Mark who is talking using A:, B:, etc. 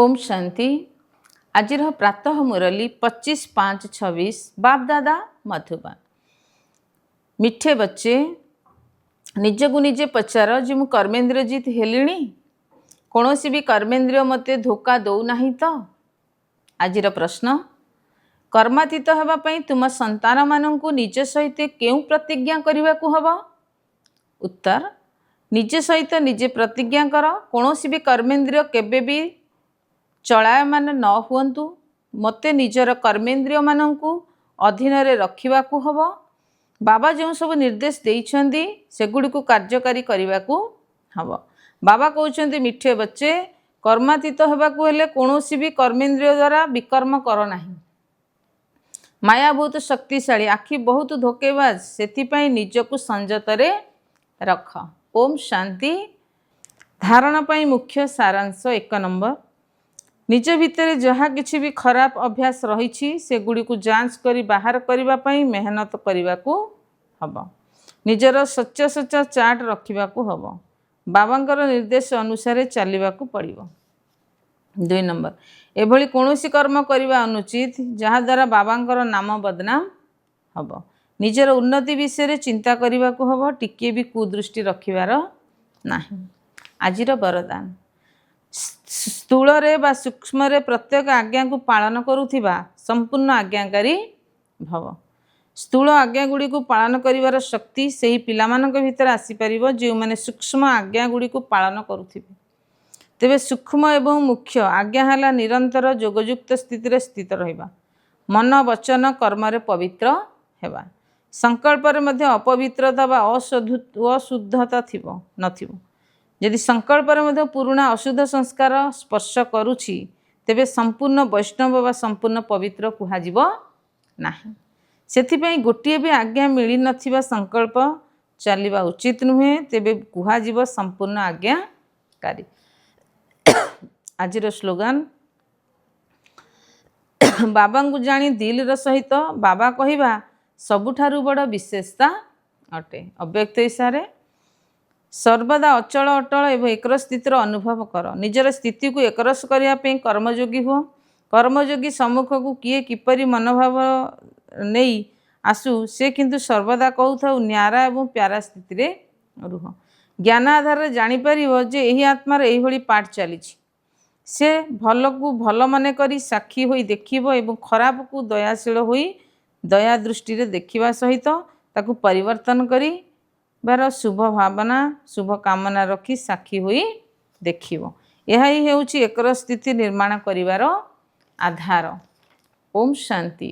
A: ओम शांति। आज प्रातः मुरली 25/5/26 बाप दादा मधुबन। मिठे बच्चे निज को निजे पचार जे मु कर्मेन्द्रियजित हेलिणी, कौन सी भी कर्मेन्द्रिय मते धोखा दौ नहीं तो। आज प्रश्न, कर्मातीत होगापी तुम संतान मानू निज सहित क्यों प्रतिज्ञा करने को हब? उत्तर, निज सहित निजे प्रतिज्ञा कर कौन सी भी कर्मेन्द्रिय केबे भी चलायमान न हुंतु। मते निजर कर्मेन्द्रिय मानू अधीन रखा हब। बाबा जो सब निर्देश देइछन्ति सेगुड़ी को कार्यकारी करने को हब। बाबा कहते मिठे बच्चे कर्मातीत होगाकू हेले कौनसी भी कर्मेन्द्रिय द्वारा विकर्म कर नहीं। माया बहुत शक्तिशाली, आखि बहुत धोकेबाज, से निजको संजतरे रख। ओम शांति। धारणा पाई मुख्य सारांश 1 नंबर, निज भितर जहाँ किछि भी खराब अभ्यास रही से गुड़ी को जांच करी बाहर करने मेहनत करने को हब। निजर सच्चा सच्चा चार्ट रखा हब। बाबांकर निर्देश अनुसार चलने को पड़ो। 2 नंबर, एभली कौनसी कर्म करने अनुचित जहाँ द्वारा बाबांकर नाम बदनाम हब। निजर उन्नति विषय चिंता करने को हब। टिके भी कुदृष्टि रखिबार नहीं। आजिर वरदान, स्थूल बा सूक्ष्म प्रत्येक आज्ञा को पालन करुथिबा संपूर्ण आज्ञाकारी भव। स्थूल आज्ञा गुड़ी को पालन करिवार शक्ति से ही पिलामानक भीतर आसीपर जो मैंने सूक्ष्म आज्ञा गुड़ी को पालन करुथिबे। तेबे सूक्ष्म एवं मुख्य आज्ञा है निरंतर जोगयुक्त स्थिति स्थित रहिबा, मन वचन कर्म पवित्र हेबा। संकल्प मध्य अपवित्रता व अशुद्धता नथिबो। यदि संकल्प मध्य पुराणा अशुद्ध संस्कार स्पर्श करुछि तेबे संपूर्ण वैष्णव व संपूर्ण पवित्र कुहाजिबो नाही। सेथिपई गोटिए भी आज्ञा मिली नथिबा संकल्प चलिबा उचित नुहे, तेबे कुहाजिबो संपूर्ण आज्ञाकारी। आजिर स्लोगान, बाबा को जानी दिल सहित बाबा कहिबा सबुठारु बड़ विशेषता अटे। अव्यक्त इशारे सर्वदा अचल अटल एवं एकर स्थितिर अनुभव कर। निजर स्थिति को एकरस करने कर्मयोगी हुआ। कर्मयोगी सम्मुख को किए किपरि मनोभाव नहीं आसु से किंतु सर्वदा कहूँ न्यारा एवं प्यारा स्थिति रुह। ज्ञान आधार जापर जे यही आत्मार यही पाठ चली से भल को भल मन करी साक्षी होई देखिबो एवं खराब को दयाशील होई दया दृष्टि देखिबा सहित ताकू परिवर्तन करी बार शुभ भावना शुभ कामना रखी साक्षी होई देखिबो। यह ही हेउची एकर स्थिति निर्माण करिवार आधार। ओम शांति।